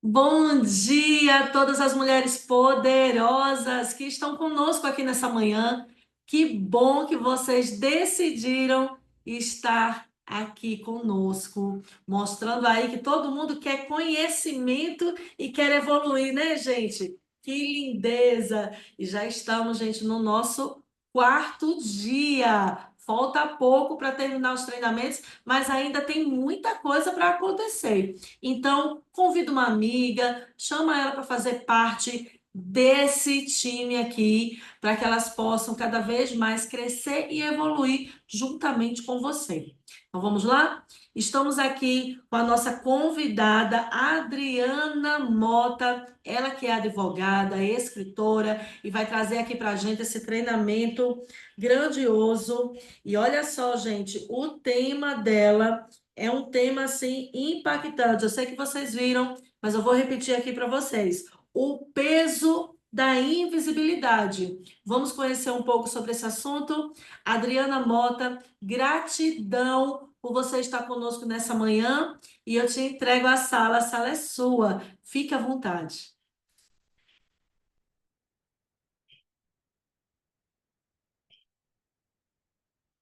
Bom dia a todas as mulheres poderosas que estão conosco aqui nessa manhã. Que bom que vocês decidiram estar aqui conosco, mostrando aí que todo mundo quer conhecimento e quer evoluir, né, gente? Que lindeza! E já estamos, gente, no nosso quarto dia. Falta pouco para terminar os treinamentos, mas ainda tem muita coisa para acontecer. Então, convida uma amiga, chama ela para fazer parte desse time aqui, para que elas possam cada vez mais crescer e evoluir juntamente com você. Então, vamos lá? Estamos aqui com a nossa convidada Adriana Mota, ela que é advogada, escritora, e vai trazer aqui para a gente esse treinamento grandioso. E olha só, gente, o tema dela é um tema assim impactante. Eu sei que vocês viram, mas eu vou repetir aqui para vocês. O peso da invisibilidade. Vamos conhecer um pouco sobre esse assunto. Adriana Mota, gratidão por você estar conosco nessa manhã e eu te entrego a sala é sua. Fique à vontade.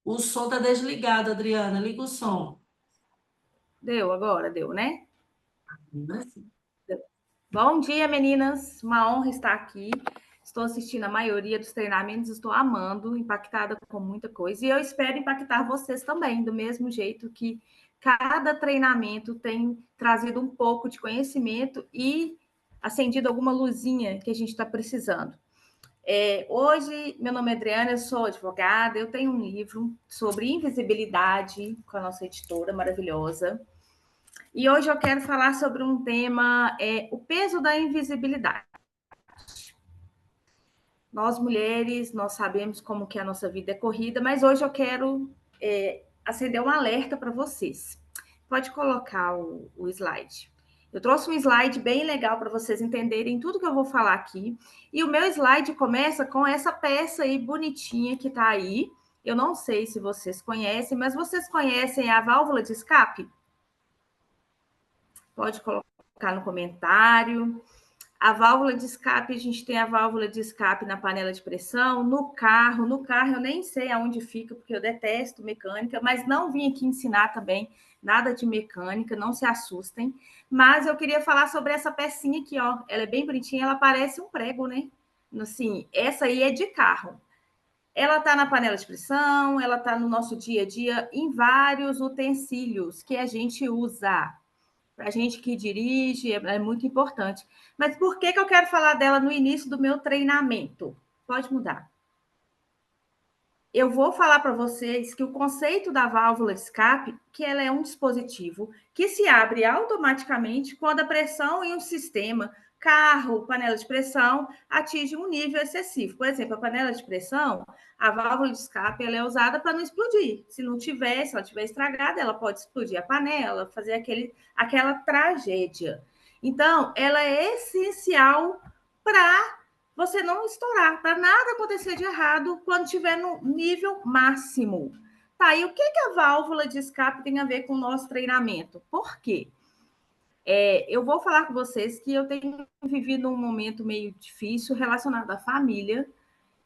O som está desligado, Adriana. Liga o som. Deu agora, deu, né? Deu. Bom dia, meninas. Uma honra estar aqui. Estou assistindo a maioria dos treinamentos, estou amando, impactada com muita coisa. E eu espero impactar vocês também, do mesmo jeito que cada treinamento tem trazido um pouco de conhecimento e acendido alguma luzinha que a gente está precisando. Hoje, meu nome é Adriana, eu sou advogada, eu tenho um livro sobre invisibilidade com a nossa editora maravilhosa. E hoje eu quero falar sobre um tema, o peso da invisibilidade. Nós mulheres, nós sabemos como que a nossa vida é corrida, mas hoje eu quero acender um alerta para vocês. Pode colocar o slide. Eu trouxe um slide bem legal para vocês entenderem tudo que eu vou falar aqui. E o meu slide começa com essa peça aí bonitinha que está aí. Eu não sei se vocês conhecem, mas vocês conhecem a válvula de escape? Pode colocar no comentário. A válvula de escape, a gente tem a válvula de escape na panela de pressão, no carro. No carro eu nem sei aonde fica, porque eu detesto mecânica, mas não vim aqui ensinar também nada de mecânica, não se assustem. Mas eu queria falar sobre essa pecinha aqui, ó. Ela é bem bonitinha, ela parece um prego, né? Assim, essa aí é de carro. Ela está na panela de pressão, ela está no nosso dia a dia em vários utensílios que a gente usa. Para a gente que dirige, é muito importante. Mas por que eu quero falar dela no início do meu treinamento? Pode mudar. Eu vou falar para vocês que o conceito da válvula de escape, que ela é um dispositivo que se abre automaticamente quando a pressão em um sistema, carro, panela de pressão, atinge um nível excessivo. Por exemplo, a panela de pressão, a válvula de escape, ela é usada para não explodir. Se não tiver, se ela estiver estragada, ela pode explodir a panela, fazer aquela tragédia. Então, ela é essencial para você não estourar, para nada acontecer de errado quando estiver no nível máximo. Tá, e o que a válvula de escape tem a ver com o nosso treinamento? Por quê? Eu vou falar com vocês que eu tenho vivido um momento meio difícil relacionado à família.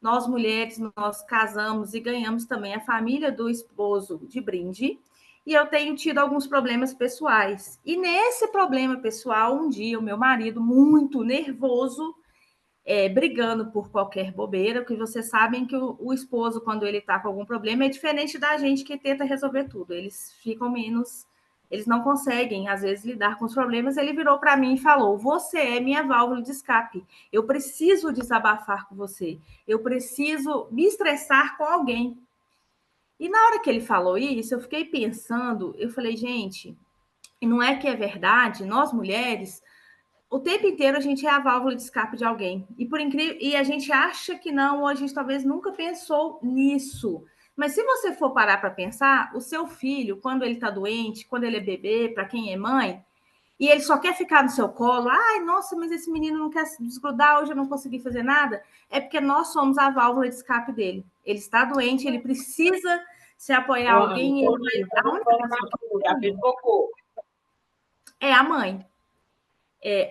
Nós mulheres, nós casamos e ganhamos também a família do esposo de brinde. E eu tenho tido alguns problemas pessoais. E nesse problema pessoal, um dia o meu marido, muito nervoso, brigando por qualquer bobeira, porque vocês sabem que o esposo, quando ele está com algum problema, é diferente da gente que tenta resolver tudo. Eles ficam menos, eles não conseguem, às vezes, lidar com os problemas. Ele virou para mim e falou: Você é minha válvula de escape. Eu preciso desabafar com você. Eu preciso me estressar com alguém. E na hora que ele falou isso, eu fiquei pensando, eu falei, gente, não é que é verdade, nós mulheres o tempo inteiro a gente é a válvula de escape de alguém. E por incrível, e a gente acha que não, ou a gente talvez nunca pensou nisso. Mas se você for parar para pensar, o seu filho, quando ele está doente, quando ele é bebê, para quem é mãe, e ele só quer ficar no seu colo, ai, nossa, mas esse menino não quer se desgrudar, hoje eu não consegui fazer nada, é porque nós somos a válvula de escape dele. Ele está doente, ele precisa se apoiar Ô, Anne, alguém, a única pessoa que já fez cocô. é a mãe.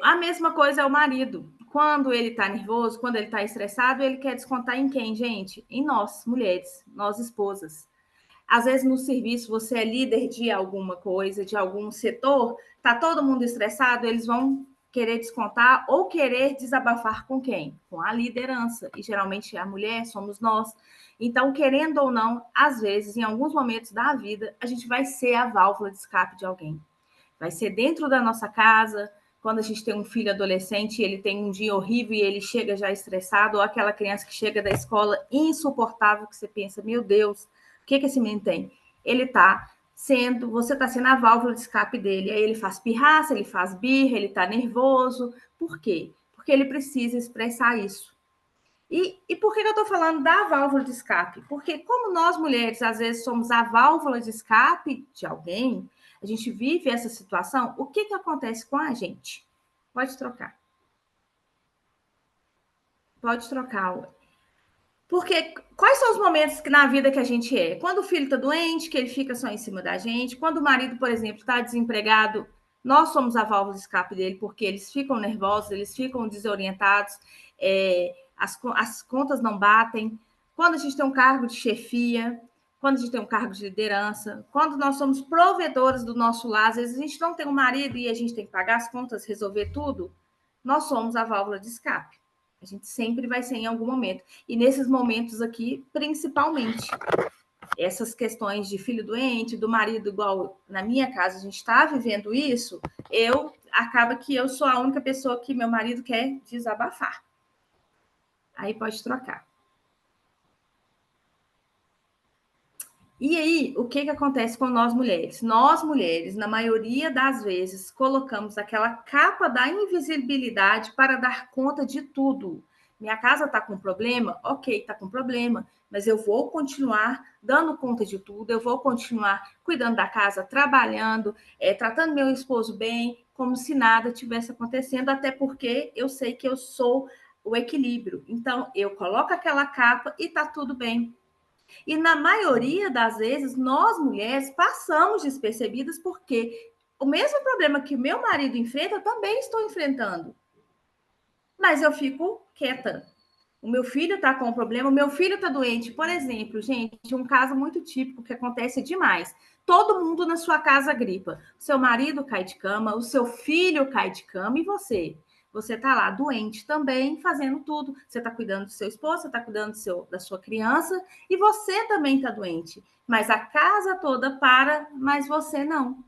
A mesma coisa é o marido. Quando ele está nervoso, quando ele está estressado, ele quer descontar em quem, gente? Em nós, mulheres, nós esposas. Às vezes no serviço você é líder de alguma coisa, de algum setor, tá todo mundo estressado, eles vão querer descontar ou querer desabafar com quem? Com a liderança. E geralmente a mulher somos nós. Então, querendo ou não, às vezes, em alguns momentos da vida, a gente vai ser a válvula de escape de alguém. Vai ser dentro da nossa casa, quando a gente tem um filho adolescente e ele tem um dia horrível e ele chega já estressado, ou aquela criança que chega da escola insuportável, que você pensa, meu Deus, o que esse menino tem? Você está sendo a válvula de escape dele. Aí ele faz pirraça, ele faz birra, ele está nervoso. Por quê? Porque ele precisa expressar isso. E por que eu estou falando da válvula de escape? Porque como nós mulheres, às vezes, somos a válvula de escape de alguém, a gente vive essa situação, o que acontece com a gente? Pode trocar. Pode trocar. Porque quais são os momentos que na vida que a gente é? Quando o filho está doente, que ele fica só em cima da gente. Quando o marido, por exemplo, está desempregado, nós somos a válvula de escape dele, porque eles ficam nervosos, eles ficam desorientados, as contas não batem. Quando a gente tem um cargo de chefia, quando a gente tem um cargo de liderança, quando nós somos provedores do nosso lar, às vezes a gente não tem um marido e a gente tem que pagar as contas, resolver tudo, nós somos a válvula de escape. A gente sempre vai ser em algum momento. E nesses momentos aqui, principalmente, essas questões de filho doente, do marido, igual na minha casa, a gente está vivendo isso, acaba que eu sou a única pessoa que meu marido quer desabafar. Aí pode trocar. E aí, o que acontece com nós mulheres? Nós mulheres, na maioria das vezes, colocamos aquela capa da invisibilidade para dar conta de tudo. Minha casa está com problema? Ok, está com problema, mas eu vou continuar dando conta de tudo, eu vou continuar cuidando da casa, trabalhando, tratando meu esposo bem, como se nada tivesse acontecendo, até porque eu sei que eu sou o equilíbrio. Então, eu coloco aquela capa e está tudo bem. E na maioria das vezes, nós mulheres passamos despercebidas porque o mesmo problema que o meu marido enfrenta, eu também estou enfrentando. Mas eu fico quieta. O meu filho está com um problema, o meu filho está doente. Por exemplo, gente, um caso muito típico que acontece demais. Todo mundo na sua casa gripa. O seu marido cai de cama, o seu filho cai de cama e você? Você está lá doente também, fazendo tudo. Você está cuidando do seu esposo, você está cuidando da sua criança e você também está doente. Mas a casa toda para, mas você não.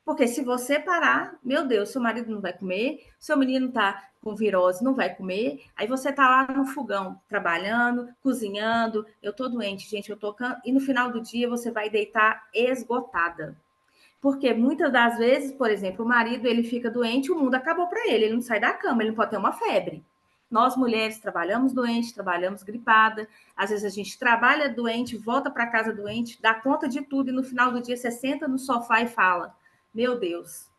Porque se você parar, meu Deus, seu marido não vai comer, seu menino está com virose, não vai comer, aí você está lá no fogão, trabalhando, cozinhando, eu estou doente, gente, e no final do dia você vai deitar esgotada. Porque muitas das vezes, por exemplo, o marido ele fica doente, o mundo acabou para ele não sai da cama, ele não pode ter uma febre. Nós mulheres trabalhamos doente, trabalhamos gripada, às vezes a gente trabalha doente, volta para casa doente, dá conta de tudo e no final do dia você senta no sofá e fala: meu Deus,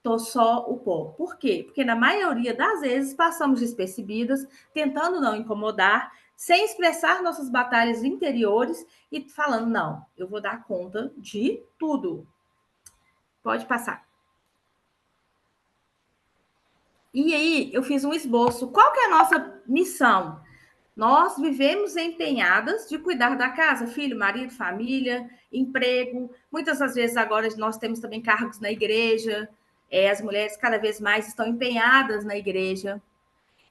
tô só o pó. Por quê? Porque na maioria das vezes passamos despercebidas, tentando não incomodar, sem expressar nossas batalhas interiores e falando, não, eu vou dar conta de tudo. Pode passar. E aí, eu fiz um esboço. Qual que é a nossa missão? Nós vivemos empenhadas de cuidar da casa, filho, marido, família, emprego. Muitas das vezes agora nós temos também cargos na igreja. As mulheres cada vez mais estão empenhadas na igreja.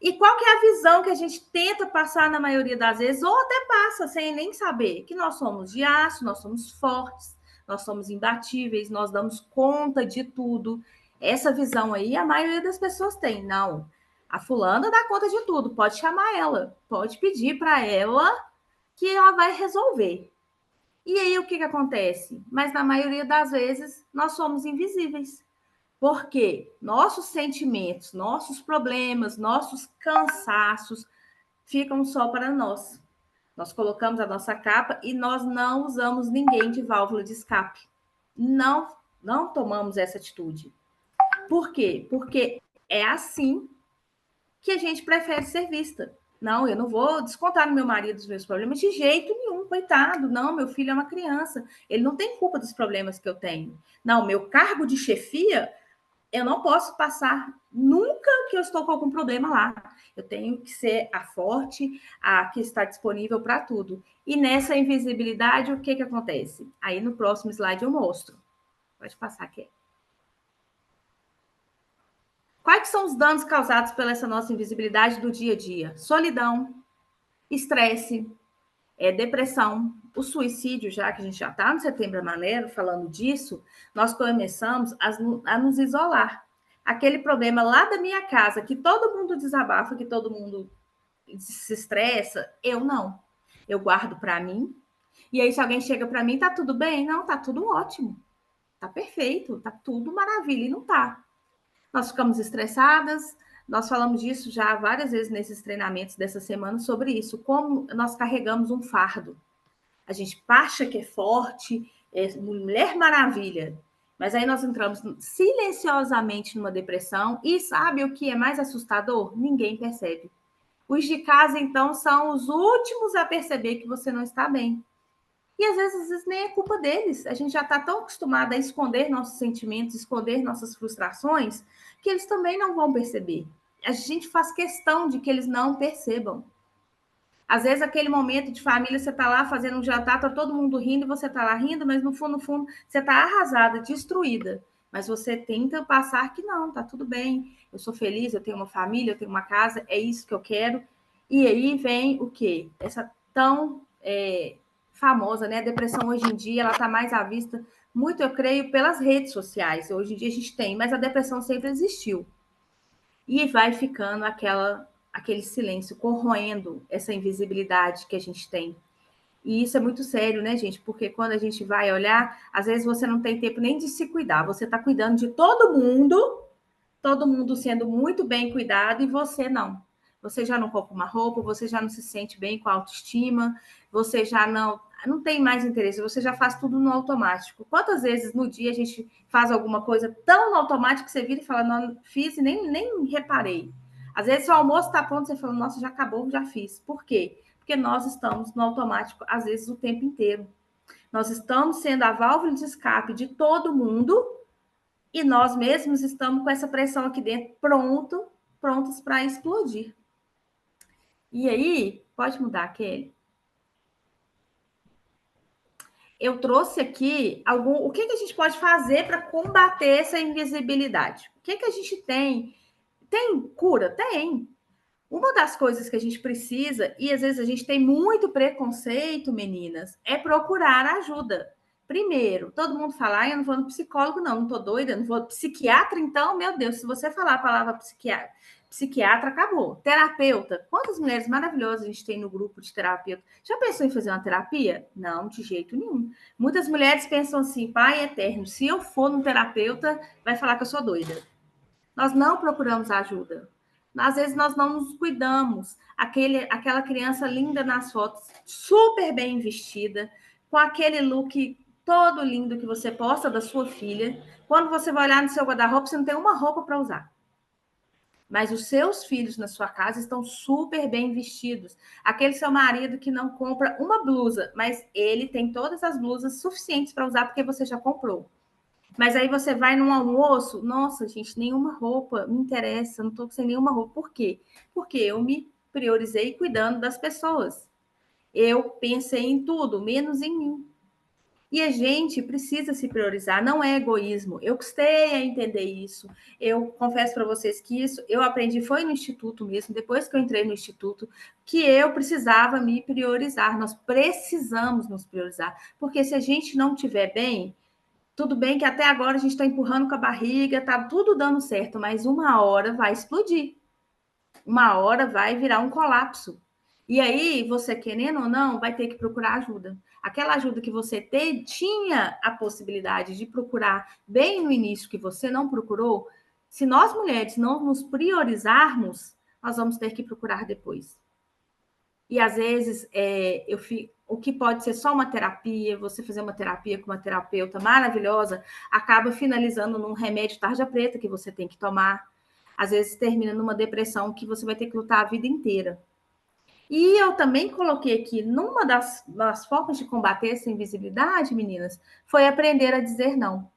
E qual que é a visão que a gente tenta passar na maioria das vezes, ou até passa sem nem saber? Que nós somos de aço, nós somos fortes, nós somos imbatíveis, nós damos conta de tudo. Essa visão aí a maioria das pessoas tem. Não, a fulana dá conta de tudo, pode chamar ela, pode pedir para ela que ela vai resolver. E aí o que acontece? Mas na maioria das vezes nós somos invisíveis. Porque nossos sentimentos, nossos problemas, nossos cansaços ficam só para nós. Nós colocamos a nossa capa e nós não usamos ninguém de válvula de escape. Não tomamos essa atitude. Por quê? Porque é assim que a gente prefere ser vista. Não, eu não vou descontar no meu marido os meus problemas de jeito nenhum, coitado. Não, meu filho é uma criança. Ele não tem culpa dos problemas que eu tenho. Não, meu cargo de chefia eu não posso passar nunca que eu estou com algum problema lá. Eu tenho que ser a forte, a que está disponível para tudo. E nessa invisibilidade, o que, que acontece? Aí no próximo slide eu mostro. Pode passar aqui. Quais são os danos causados pela essa nossa invisibilidade do dia a dia? Solidão, estresse, depressão, o suicídio, já que a gente já está no Setembro Amarelo falando disso, nós começamos a nos isolar. Aquele problema lá da minha casa, que todo mundo desabafa, que todo mundo se estressa, eu não. Eu guardo para mim. E aí, se alguém chega para mim, tá tudo bem? Não, tá tudo ótimo. Tá perfeito, tá tudo maravilha. E não tá. Nós ficamos estressadas, nós falamos disso já várias vezes nesses treinamentos dessa semana sobre isso, como nós carregamos um fardo. A gente acha que é forte, é Mulher Maravilha, mas aí nós entramos silenciosamente numa depressão e sabe o que é mais assustador? Ninguém percebe. Os de casa, então, são os últimos a perceber que você não está bem. E às vezes nem é culpa deles. A gente já está tão acostumado a esconder nossos sentimentos, esconder nossas frustrações, que eles também não vão perceber. A gente faz questão de que eles não percebam. Às vezes, aquele momento de família, você está lá fazendo um jantar, está todo mundo rindo, e você está lá rindo, mas no fundo, você está arrasada, destruída. Mas você tenta passar que não, tá tudo bem, eu sou feliz, eu tenho uma família, eu tenho uma casa, é isso que eu quero. E aí vem o quê? Essa tão famosa, né? A depressão hoje em dia, ela está mais à vista, muito, eu creio, pelas redes sociais. Hoje em dia a gente tem, mas a depressão sempre existiu. E vai ficando aquele silêncio, corroendo essa invisibilidade que a gente tem. E isso é muito sério, né, gente? Porque quando a gente vai olhar, às vezes você não tem tempo nem de se cuidar. Você está cuidando de todo mundo sendo muito bem cuidado, e você não. Você já não compra uma roupa, você já não se sente bem com a autoestima, você já não tem mais interesse, você já faz tudo no automático. Quantas vezes no dia a gente faz alguma coisa tão no automático que você vira e fala, não, fiz e nem reparei. Às vezes o almoço está pronto, você fala, nossa, já acabou, já fiz. Por quê? Porque nós estamos no automático, às vezes, o tempo inteiro. Nós estamos sendo a válvula de escape de todo mundo, e nós mesmos estamos com essa pressão aqui dentro, prontos para explodir. E aí, pode mudar, Kelly? Eu trouxe aqui o que a gente pode fazer para combater essa invisibilidade. O que a gente tem? Tem cura? Tem. Uma das coisas que a gente precisa, e às vezes a gente tem muito preconceito, meninas, é procurar ajuda. Primeiro, todo mundo fala, eu não vou no psicólogo, não tô doida, não vou no psiquiatra, então, meu Deus, se você falar a palavra psiquiatra, acabou. Terapeuta, quantas mulheres maravilhosas a gente tem no grupo de terapeuta? Já pensou em fazer uma terapia? Não, de jeito nenhum. Muitas mulheres pensam assim, pai eterno, se eu for no terapeuta, vai falar que eu sou doida. Nós não procuramos ajuda. Às vezes nós não nos cuidamos. Aquela criança linda nas fotos, super bem vestida, com aquele look todo lindo que você posta da sua filha. Quando você vai olhar no seu guarda-roupa, você não tem uma roupa para usar. Mas os seus filhos na sua casa estão super bem vestidos. Aquele seu marido que não compra uma blusa, mas ele tem todas as blusas suficientes para usar porque você já comprou. Mas aí você vai num almoço, nossa, gente, nenhuma roupa me interessa, não estou sem nenhuma roupa. Por quê? Porque eu me priorizei cuidando das pessoas. Eu pensei em tudo, menos em mim. E a gente precisa se priorizar, não é egoísmo. Eu custei a entender isso. Eu confesso para vocês que isso eu aprendi foi no instituto mesmo, depois que eu entrei no instituto, que eu precisava me priorizar. Nós precisamos nos priorizar, porque se a gente não estiver bem, tudo bem que até agora a gente está empurrando com a barriga, tá tudo dando certo, mas uma hora vai explodir. Uma hora vai virar um colapso. E aí, você querendo ou não, vai ter que procurar ajuda. Aquela ajuda que você tinha a possibilidade de procurar bem no início, que você não procurou, se nós mulheres não nos priorizarmos, nós vamos ter que procurar depois. E às vezes o que pode ser só uma terapia, você fazer uma terapia com uma terapeuta maravilhosa, acaba finalizando num remédio tarja preta que você tem que tomar. Às vezes termina numa depressão que você vai ter que lutar a vida inteira. E eu também coloquei aqui, numa das formas de combater essa invisibilidade, meninas, foi aprender a dizer não.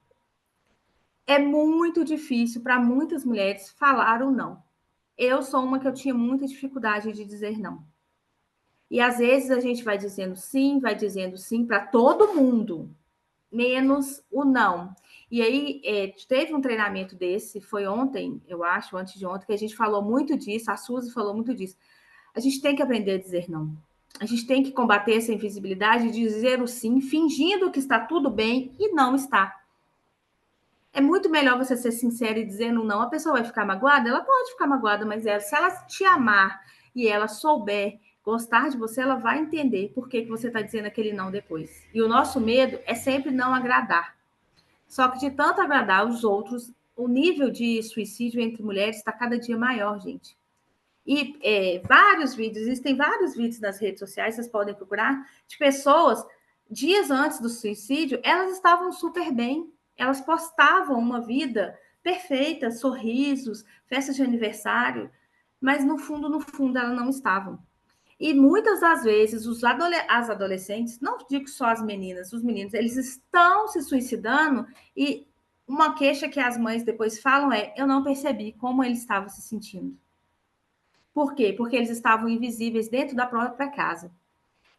É muito difícil para muitas mulheres falar o não. Eu sou uma que eu tinha muita dificuldade de dizer não. E às vezes a gente vai dizendo sim para todo mundo, menos o não. E aí, teve um treinamento desse, foi ontem, eu acho, antes de ontem, que a gente falou muito disso, a Suzy falou muito disso. A gente tem que aprender a dizer não. A gente tem que combater essa invisibilidade de dizer o sim, fingindo que está tudo bem e não está. É muito melhor você ser sincero e dizendo não. A pessoa vai ficar magoada? Ela pode ficar magoada, mas se ela te amar e ela souber gostar de você, ela vai entender por que você está dizendo aquele não depois. E o nosso medo é sempre não agradar. Só que de tanto agradar os outros, o nível de suicídio entre mulheres está cada dia maior, gente. E existem vários vídeos nas redes sociais, vocês podem procurar, de pessoas, dias antes do suicídio, elas estavam super bem, elas postavam uma vida perfeita, sorrisos, festas de aniversário, mas no fundo, elas não estavam. E muitas das vezes, as adolescentes, não digo só as meninas, os meninos, eles estão se suicidando e uma queixa que as mães depois falam é: eu não percebi como ele estava se sentindo. Por quê? Porque eles estavam invisíveis dentro da própria casa.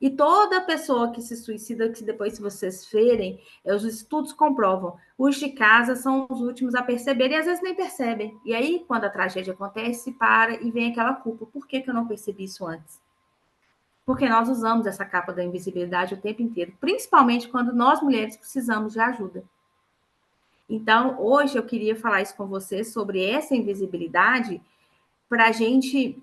E toda pessoa que se suicida, que depois, se vocês verem, os estudos comprovam, os de casa são os últimos a perceberem e às vezes nem percebem. E aí, quando a tragédia acontece, para e vem aquela culpa. Por que eu não percebi isso antes? Porque nós usamos essa capa da invisibilidade o tempo inteiro, principalmente quando nós mulheres precisamos de ajuda. Então, hoje eu queria falar isso com vocês sobre essa invisibilidade para a gente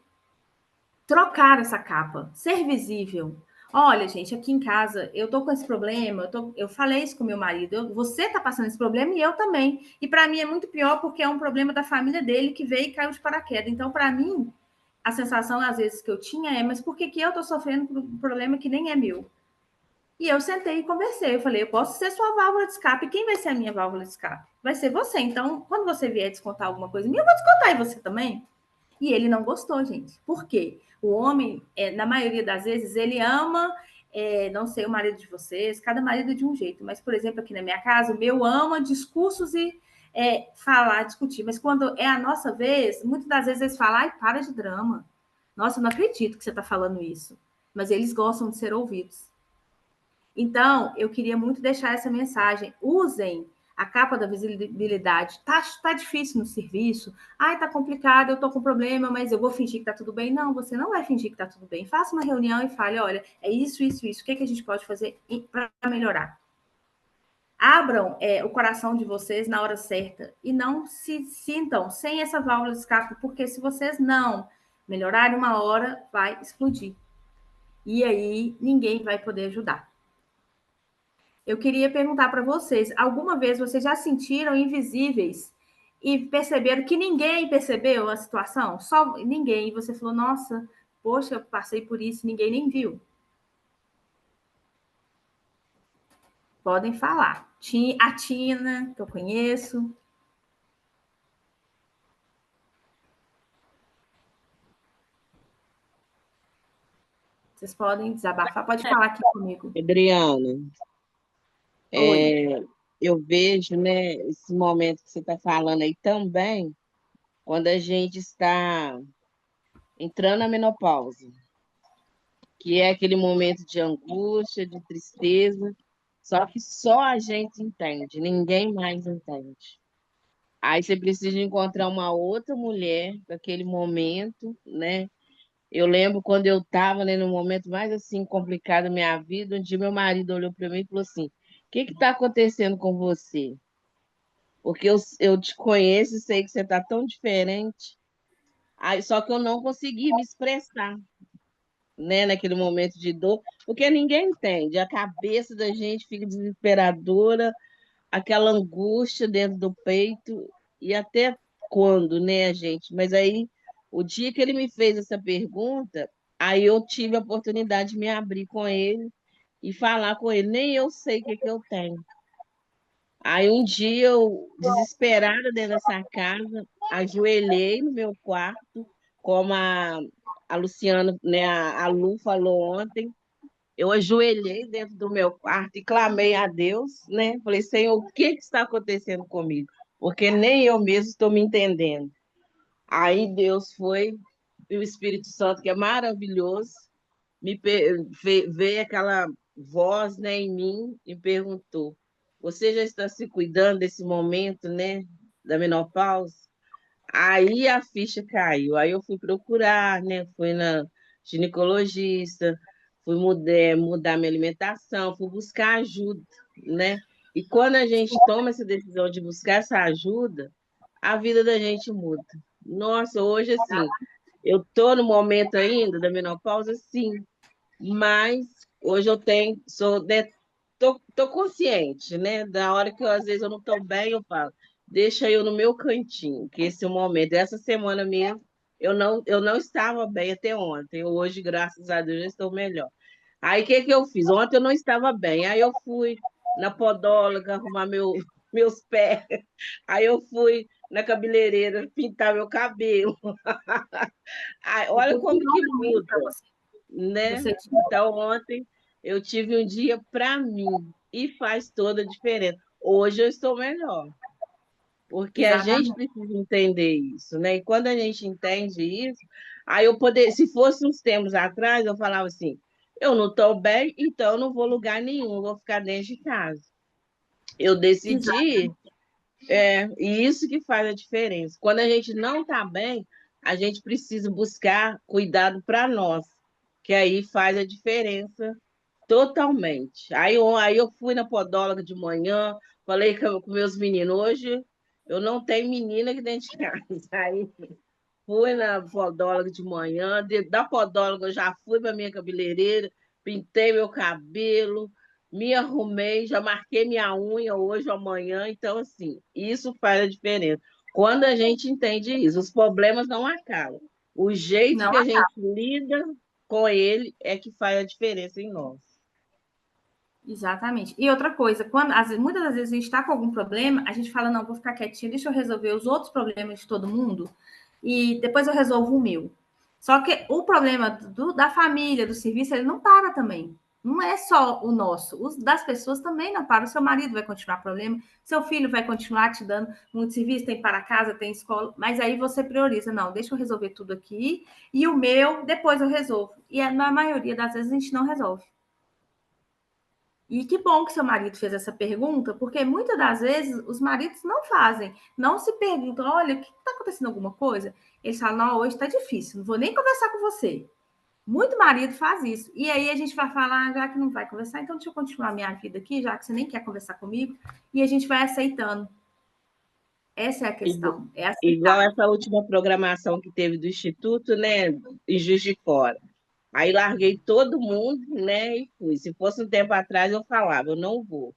trocar essa capa, ser visível. Olha, gente, aqui em casa eu tô com esse problema, eu falei isso com meu marido, você tá passando esse problema e eu também. E para mim é muito pior porque é um problema da família dele que veio e caiu de paraquedas. Então, para mim, a sensação às vezes que eu tinha é, mas por que eu tô sofrendo por um problema que nem é meu? E eu sentei e conversei. Eu falei, eu posso ser sua válvula de escape. Quem vai ser a minha válvula de escape? Vai ser você. Então, quando você vier descontar alguma coisa minha, eu vou descontar e você também. E ele não gostou, gente. Por quê? O homem, na maioria das vezes, ele ama, não sei o marido de vocês, cada marido é de um jeito. Mas, por exemplo, aqui na minha casa, o meu ama discursos e falar, discutir. Mas quando é a nossa vez, muitas das vezes eles falam, ai, para de drama. Nossa, eu não acredito que você está falando isso. Mas eles gostam de ser ouvidos. Então, eu queria muito deixar essa mensagem. Usem a capa da visibilidade. Tá difícil no serviço. Ai, tá complicado, eu tô com problema, mas eu vou fingir que tá tudo bem. Não, você não vai fingir que tá tudo bem. Faça uma reunião e fale, olha, é isso, isso, isso. O que a gente pode fazer para melhorar? Abram o coração de vocês na hora certa e não se sintam sem essa válvula de escape, porque se vocês não melhorarem uma hora, vai explodir. E aí ninguém vai poder ajudar. Eu queria perguntar para vocês: alguma vez vocês já sentiram invisíveis e perceberam que ninguém percebeu a situação? Só ninguém. E você falou: nossa, poxa, eu passei por isso, ninguém nem viu. Podem falar. A Tina, que eu conheço. Vocês podem desabafar, pode falar aqui comigo. Adriana, Oi. eu vejo, né, esse momento que você está falando aí também, quando a gente está entrando na menopausa, que é aquele momento de angústia, de tristeza, só que só a gente entende, ninguém mais entende. Aí você precisa encontrar uma outra mulher naquele momento, né? Eu lembro quando eu estava, né, no momento mais assim complicado da minha vida, um dia meu marido olhou para mim e falou assim: o que está acontecendo com você? Porque eu te conheço e sei que você está tão diferente. Aí, só que eu não consegui me expressar, né, naquele momento de dor, porque ninguém entende. A cabeça da gente fica desesperadora, aquela angústia dentro do peito, e até quando, né, gente? Mas aí, o dia que ele me fez essa pergunta, aí eu tive a oportunidade de me abrir com ele e falar com ele. Nem eu sei o que que eu tenho. Aí um dia eu, desesperada dentro dessa casa, ajoelhei no meu quarto, como a Luciana, né, a Lu falou ontem, eu ajoelhei dentro do meu quarto e clamei a Deus, né? Falei, Senhor, o que que está acontecendo comigo? porque nem eu mesmo estou me entendendo. Aí Deus foi, e o Espírito Santo, que é maravilhoso, veio aquela voz, né, em mim e perguntou: Você já está se cuidando desse momento, né, da menopausa? Aí a ficha caiu. Aí eu fui procurar, né? Fui na ginecologista, fui mudar minha alimentação, fui buscar ajuda, né? E quando a gente toma essa decisão de buscar essa ajuda, a vida da gente muda. Nossa, hoje, assim, eu tô no momento ainda da menopausa, sim, mas hoje eu tenho, sou, né, tô consciente, né? Da hora que às vezes eu não estou bem, eu falo, deixa eu no meu cantinho, que esse é o momento. Essa semana mesmo, eu não estava bem até ontem. Hoje, graças a Deus, já estou melhor. Aí, o que que eu fiz? Ontem eu não estava bem. Aí eu fui na podóloga arrumar meus pés. Aí eu fui na cabeleireira pintar meu cabelo. Aí, olha Então, como virou que um momento para muda, né? você. Então, ontem eu tive um dia para mim e faz toda a diferença. Hoje eu estou melhor, porque a gente Exatamente. precisa entender isso, né? E quando a gente entende isso, aí se fosse uns tempos atrás, eu falava assim: eu não estou bem, então eu não vou lugar nenhum, eu vou ficar dentro de casa. Eu Exato. decidi, e isso que faz a diferença. Quando a gente não está bem, a gente precisa buscar cuidado para nós, que aí faz a diferença totalmente. Aí eu fui na podóloga de manhã, falei com meus meninos, hoje eu não tenho menina aqui dentro de casa. Aí fui na podóloga de manhã, da podóloga eu já fui para minha cabeleireira, pintei meu cabelo, me arrumei, já marquei minha unha hoje ou amanhã. Então, assim, isso faz a diferença. Quando a gente entende isso, os problemas não acabam. O jeito Não, que a gente lida com ele é que faz a diferença em nós. exatamente. E outra coisa, muitas das vezes a gente está com algum problema, a gente fala, não, vou ficar quietinho, deixa eu resolver os outros problemas de todo mundo e depois eu resolvo o meu. Só que o problema da família, do serviço, ele não para também. Não é só o nosso, os das pessoas também não para. O seu marido vai continuar problema, seu filho vai continuar te dando muito serviço, tem para casa, tem escola, mas aí você prioriza, não, deixa eu resolver tudo aqui e o meu depois eu resolvo. E na maioria das vezes a gente não resolve. E que bom que seu marido fez essa pergunta, porque muitas das vezes os maridos não fazem, não se perguntam, olha, o que está acontecendo alguma coisa? Eles falam, não, hoje está difícil, não vou nem conversar com você. Muito marido faz isso. E aí a gente vai falar, já que não vai conversar, então deixa eu continuar minha vida aqui, já que você nem quer conversar comigo, e a gente vai aceitando. Essa é a Igu- questão, é Igual aceitar. essa última programação que teve do Instituto, né, em Juiz de Fora. Aí larguei todo mundo, né, e fui. Se fosse um tempo atrás, eu falava, eu não vou.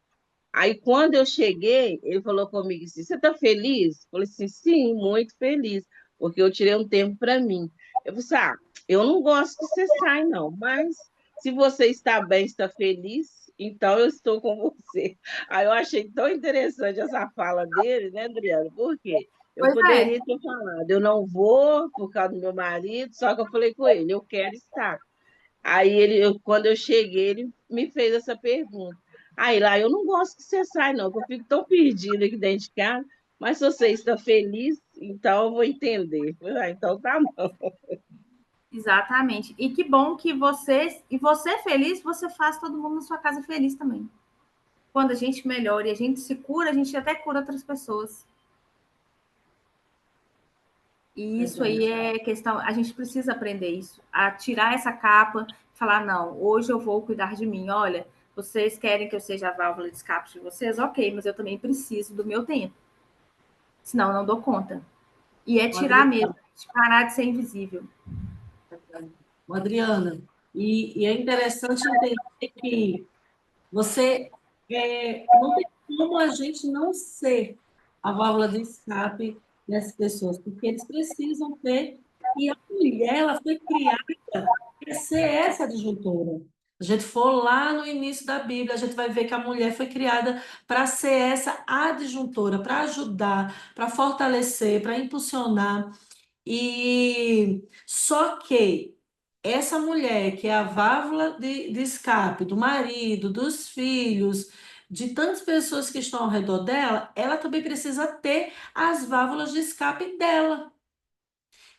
Aí, quando eu cheguei, ele falou comigo assim: Você está feliz? Eu falei assim: Sim, muito feliz, porque eu tirei um tempo para mim. Eu falei assim: eu não gosto que você sai, não, mas se você está bem, está feliz, então eu estou com você. Aí eu achei tão interessante essa fala dele, né, Adriana? Por quê? Eu Pois é, poderia ter falado: Eu não vou por causa do meu marido, só que eu falei com ele: Eu quero estar. Aí quando eu cheguei, ele me fez essa pergunta. Aí lá, eu não gosto que você sai, não, que eu fico tão perdida aqui dentro de casa, mas se você está feliz, então eu vou entender. Eu falei, então tá bom. exatamente. E que bom que você feliz, você faz todo mundo na sua casa feliz também. Quando a gente melhora e a gente se cura, a gente até cura outras pessoas. E isso aí Verdade. é questão, a gente precisa aprender isso, a tirar essa capa, falar, não, hoje eu vou cuidar de mim. Olha, vocês querem que eu seja a válvula de escape de vocês? Ok, mas eu também preciso do meu tempo, senão eu não dou conta. E é tirar mesmo, Adriana, de parar de ser invisível. Adriana, e é interessante entender que você não tem como a gente não ser a válvula de escape dessas pessoas, porque eles precisam ter, e a mulher, ela foi criada para ser essa disjuntora. A gente for lá no início da Bíblia, a gente vai ver que a mulher foi criada para ser essa adjuntora, para ajudar, para fortalecer, para impulsionar. E só que essa mulher, que é a válvula de escape do marido, dos filhos, de tantas pessoas que estão ao redor dela, ela também precisa ter as válvulas de escape dela.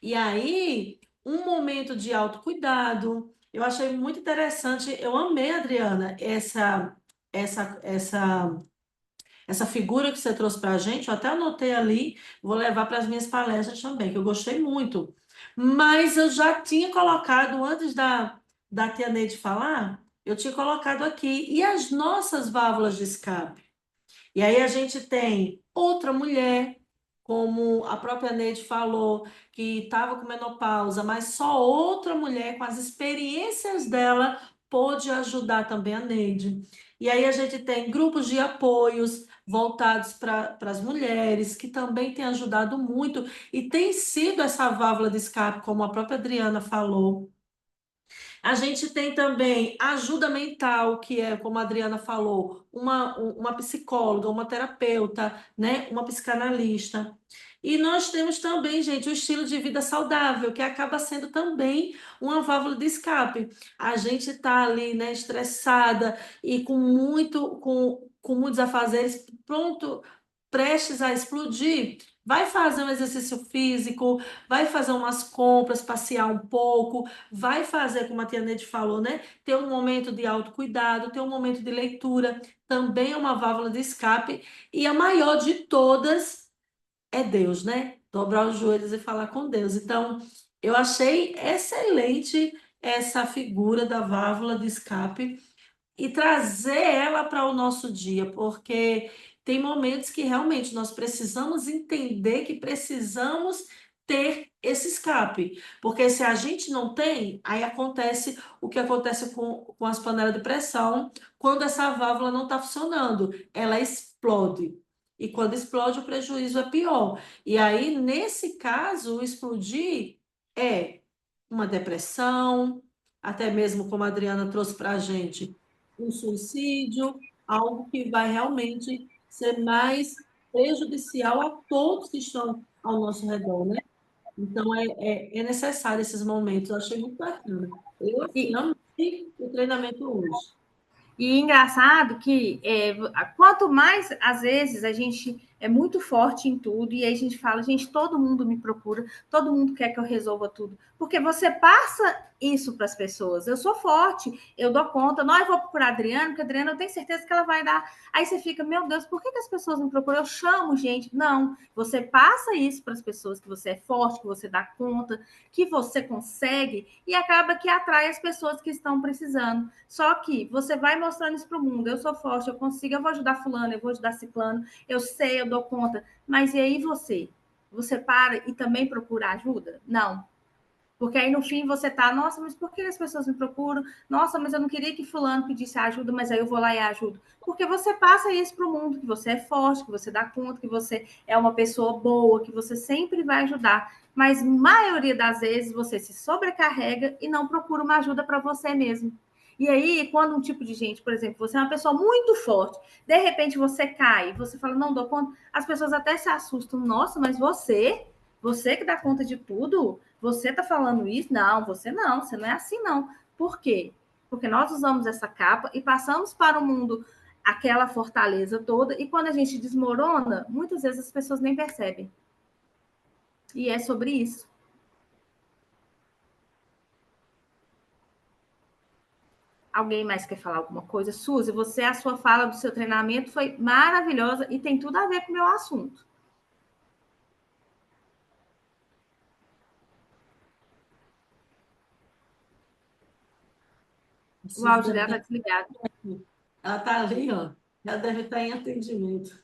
E aí, um momento de autocuidado. Eu achei muito interessante. Eu amei, Adriana, essa, essa, essa figura que você trouxe para a gente. Eu até anotei ali, vou levar para as minhas palestras também, que eu gostei muito. Mas eu já tinha colocado, antes da Tia Neide falar, eu tinha colocado aqui. E as nossas válvulas de escape? E aí a gente tem outra mulher, como a própria Neide falou, que estava com menopausa, mas só outra mulher com as experiências dela pôde ajudar também a Neide. E aí a gente tem grupos de apoios voltados para as mulheres, que também têm ajudado muito e tem sido essa válvula de escape, como a própria Adriana falou. A gente tem também ajuda mental, que é, como a Adriana falou, uma psicóloga, uma terapeuta, né? Uma psicanalista. E nós temos também, gente, o estilo de vida saudável, que acaba sendo também uma válvula de escape. A gente está ali, né, estressada e com muitos afazeres, pronto, prestes a explodir. Vai fazer um exercício físico, vai fazer umas compras, passear um pouco, vai fazer, como a Tia Neide falou, né? Ter um momento de autocuidado, ter um momento de leitura, também é uma válvula de escape. E a maior de todas é Deus, né? Dobrar os joelhos e falar com Deus. Então, eu achei excelente essa figura da válvula de escape e trazer ela para o nosso dia, porque tem momentos que realmente nós precisamos entender que precisamos ter esse escape, porque se a gente não tem, aí acontece o que acontece com as panelas de pressão, quando essa válvula não está funcionando, ela explode. E quando explode, o prejuízo é pior. E aí, nesse caso, o explodir é uma depressão, até mesmo como a Adriana trouxe para a gente, um suicídio, algo que vai realmente ser mais prejudicial a todos que estão ao nosso redor, né? Então, é necessário esses momentos. Eu achei muito bacana. Eu, assim, E, amei o treinamento hoje. E engraçado que quanto mais, às vezes, a gente é muito forte em tudo, e aí a gente fala, gente, todo mundo me procura, todo mundo quer que eu resolva tudo. Porque você passa isso para as pessoas. Eu sou forte, eu dou conta. Não, eu vou procurar a Adriana, porque a Adriana eu tenho certeza que ela vai dar. Aí você fica, meu Deus, por que as pessoas me procuram? Eu chamo gente. Não, você passa isso para as pessoas, que você é forte, que você dá conta, que você consegue, e acaba que atrai as pessoas que estão precisando. Só que você vai mostrando isso para o mundo. Eu sou forte, eu consigo, eu vou ajudar fulano, eu vou ajudar ciclano, eu sei, eu dou conta. Mas e aí você? Você para e também procura ajuda? Não. Porque aí no fim você tá, nossa, mas por que as pessoas me procuram? Nossa, mas eu não queria que fulano pedisse ajuda, mas aí eu vou lá e ajudo. Porque você passa isso para o mundo, que você é forte, que você dá conta, que você é uma pessoa boa, que você sempre vai ajudar. Mas maioria das vezes você se sobrecarrega e não procura uma ajuda para você mesmo. E aí, quando um tipo de gente, por exemplo, você é uma pessoa muito forte, de repente você cai, você fala, não dou conta, as pessoas até se assustam. Nossa, mas você que dá conta de tudo, você está falando isso? Não, você não é assim, não. Por quê? Porque nós usamos essa capa e passamos para o mundo aquela fortaleza toda, e quando a gente desmorona, muitas vezes as pessoas nem percebem. E é sobre isso. Alguém mais quer falar alguma coisa? Suzy, a sua fala do seu treinamento foi maravilhosa e tem tudo a ver com o meu assunto. A O Suzy áudio deve dela estar está desligado. ela está ali, ó. Ela deve estar em atendimento.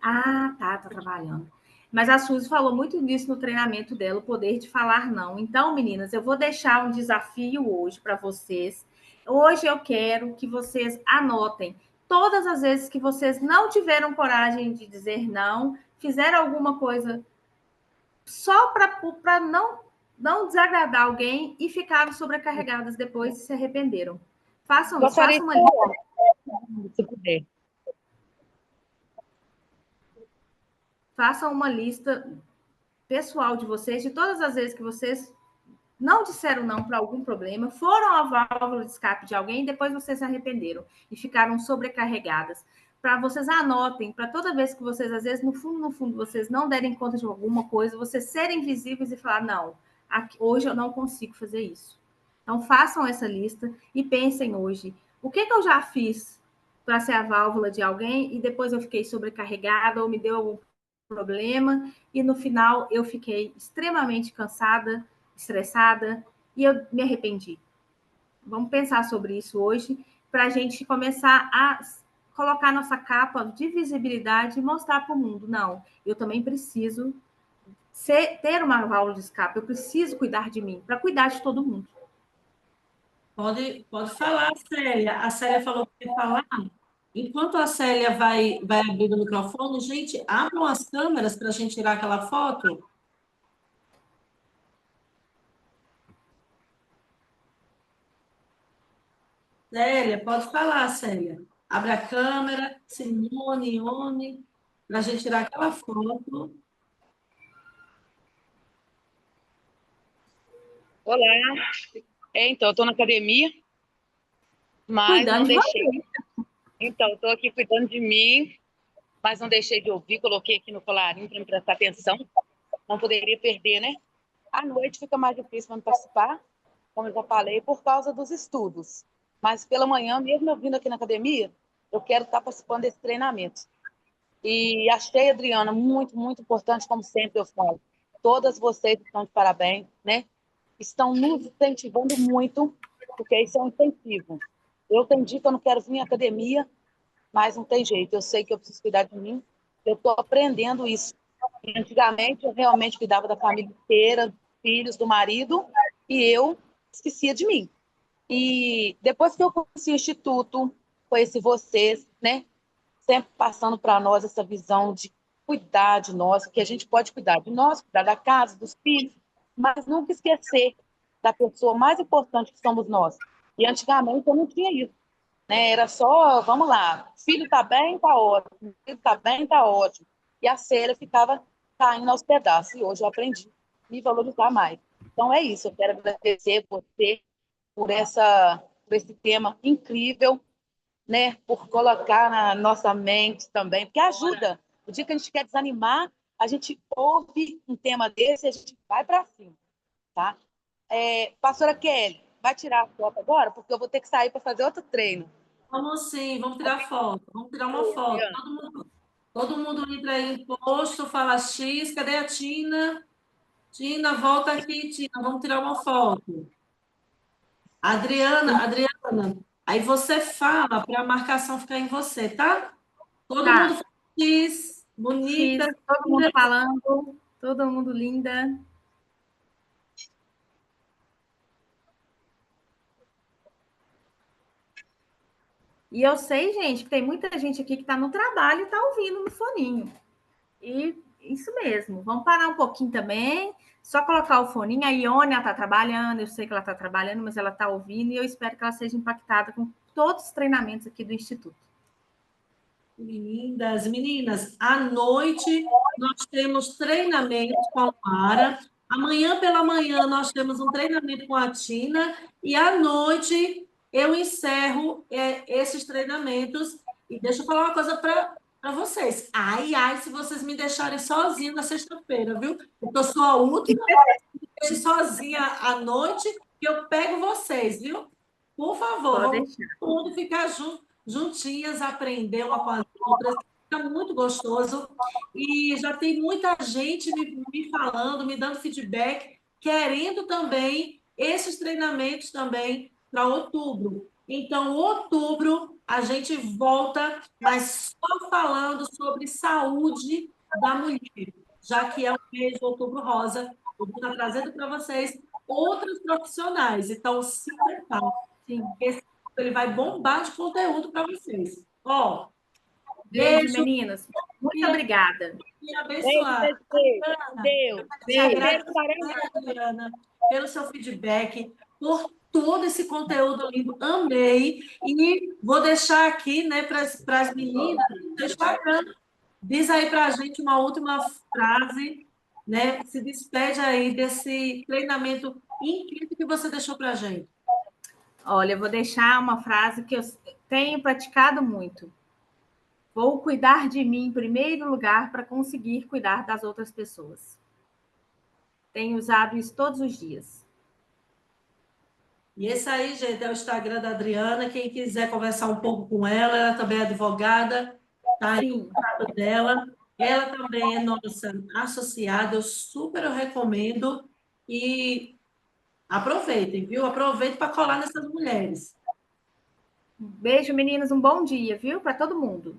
Ah, tá trabalhando. Mas a Suzy falou muito disso no treinamento dela, o poder de falar não. Então, meninas, eu vou deixar um desafio hoje para vocês. Hoje eu quero que vocês anotem todas as vezes que vocês não tiveram coragem de dizer não, fizeram alguma coisa só para não desagradar alguém e ficaram sobrecarregadas depois e se arrependeram. Façam isso, Gostaria façam de uma lista. falar, se puder. Façam uma lista pessoal de vocês, de todas as vezes que vocês não disseram não para algum problema, foram à válvula de escape de alguém e depois vocês se arrependeram e ficaram sobrecarregadas. Para vocês anotem, para toda vez que vocês, às vezes, no fundo, vocês não derem conta de alguma coisa, vocês serem visíveis e falar, não, aqui, hoje eu não consigo fazer isso. Então, façam essa lista e pensem hoje, o que eu já fiz para ser a válvula de alguém e depois eu fiquei sobrecarregada ou me deu algum problema e no final eu fiquei extremamente cansada, estressada e eu me arrependi. Vamos pensar sobre isso hoje para a gente começar a colocar nossa capa de visibilidade e mostrar para o mundo, não, eu também preciso ter uma válvula de escape, eu preciso cuidar de mim, para cuidar de todo mundo. Pode falar, Célia. A Célia falou que quer falar. Enquanto a Célia vai abrir o microfone, gente, abram as câmeras para a gente tirar aquela foto. Célia, pode falar, Célia. Abre a câmera, Simone, Ione, para a gente tirar aquela foto. Olá, então, eu estou na academia, mas Cuidando não de deixei. você. Então, estou aqui cuidando de mim, mas não deixei de ouvir, coloquei aqui no colarinho para me prestar atenção. Não poderia perder, né? À noite fica mais difícil para me participar, como eu já falei, por causa dos estudos. Mas pela manhã, mesmo eu vindo aqui na academia, eu quero estar participando desse treinamento. E achei, Adriana, muito, muito importante, como sempre eu falo. Todas vocês estão de parabéns, né? Estão nos incentivando muito, porque isso é um incentivo. Eu tenho dia que eu não quero vir à academia, mas não tem jeito. Eu sei que eu preciso cuidar de mim. Eu estou aprendendo isso. E antigamente, eu realmente cuidava da família inteira, dos filhos, do marido, e eu esquecia de mim. E depois que eu conheci o Instituto, conheci vocês, né? Sempre passando para nós essa visão de cuidar de nós, que a gente pode cuidar de nós, cuidar da casa, dos filhos, mas nunca esquecer da pessoa mais importante que somos nós. E antigamente eu não tinha isso, né? Era só, vamos lá, filho está bem, está ótimo, filho está bem, está ótimo. E a cera ficava caindo aos pedaços. E hoje eu aprendi a me valorizar mais. Então é isso, eu quero agradecer você por esse tema incrível, né, por colocar na nossa mente também, porque ajuda. O dia que a gente quer desanimar, a gente ouve um tema desse e a gente vai para cima, tá? Pastora Kelly, vai tirar a foto agora? Porque eu vou ter que sair para fazer outro treino. Vamos sim, vamos tirar foto. Vamos tirar uma foto. Todo mundo entra aí em posto, fala X. Cadê a Tina? Tina, volta aqui, Tina. Vamos tirar uma foto. Adriana, aí você fala para a marcação ficar em você, tá? Todo mundo Tá. fala X, bonita. X, todo mundo falando, todo mundo linda. E eu sei, gente, que tem muita gente aqui que está no trabalho e está ouvindo no foninho. E isso mesmo, vamos parar um pouquinho também, só colocar o foninho. A Ione está trabalhando, eu sei que ela está trabalhando, mas ela está ouvindo e eu espero que ela seja impactada com todos os treinamentos aqui do Instituto. Lindas, meninas, à noite nós temos treinamento com a Mara. Amanhã pela manhã nós temos um treinamento com a Tina e à noite eu encerro esses treinamentos e deixa eu falar uma coisa para vocês. Ai, ai, se vocês me deixarem sozinha na sexta-feira, viu? Porque eu sou a última que me deixe sozinha à noite e eu pego vocês, viu? Por favor, vamos todo mundo ficar juntinhas, aprender uma com as outras. Fica muito gostoso. E já tem muita gente me falando, me dando feedback, querendo também esses treinamentos também para outubro. Então, outubro, a gente volta, mas só falando sobre saúde da mulher, já que é o mês de outubro rosa. Eu vou estar trazendo para vocês outros profissionais. Então, se preparem. Sim, ele vai bombar de conteúdo para vocês. Ó, Beijo, beijo. meninas. Muito obrigada. E abençoar. Deus. Te agradecer, Adriana, pelo seu feedback, por todo esse conteúdo lindo. Amei. E vou deixar aqui, né, para as meninas, do Instagram. Diz aí para a gente uma última frase, né? Se despede aí desse treinamento incrível que você deixou para a gente. Olha, eu vou deixar uma frase que eu tenho praticado muito. Vou cuidar de mim em primeiro lugar para conseguir cuidar das outras pessoas. Tenho usado isso todos os dias. E esse aí, gente, é o Instagram da Adriana. Quem quiser conversar um pouco com ela, ela também é advogada, tá aí o Sim, contato dela. Ela também é nossa associada, eu super recomendo. E aproveitem, viu? Aproveitem para colar nessas mulheres. beijo, meninas, um bom dia, viu? Para todo mundo.